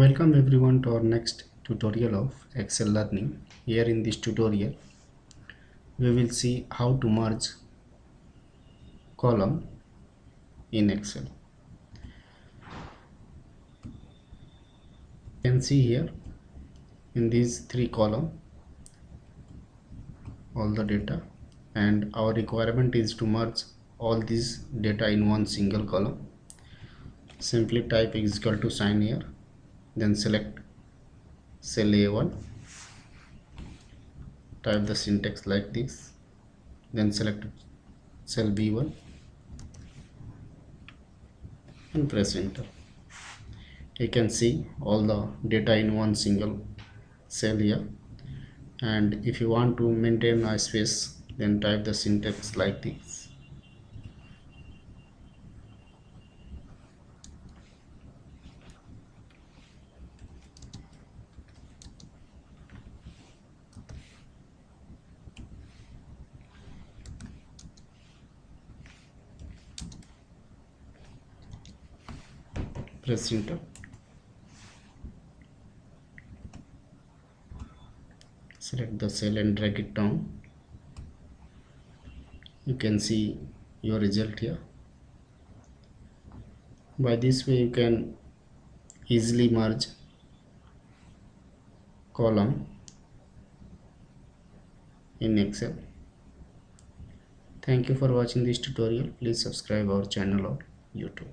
Welcome everyone to our next tutorial of Excel learning. Here in this tutorial we will see how to merge column in Excel. You can see here in these three columns all the data, and our requirement is to merge all these data in one single column. Simply type is equal to sign here, then select cell A1, type the syntax like this, then select cell B1 and press enter. You can see all the data in one single cell here, and if you want to maintain a space, then type the syntax like this. Press enter. Select the cell and drag it down. You can see your result here. By this way you can easily merge column in Excel. Thank you for watching this tutorial. Please subscribe our channel on YouTube.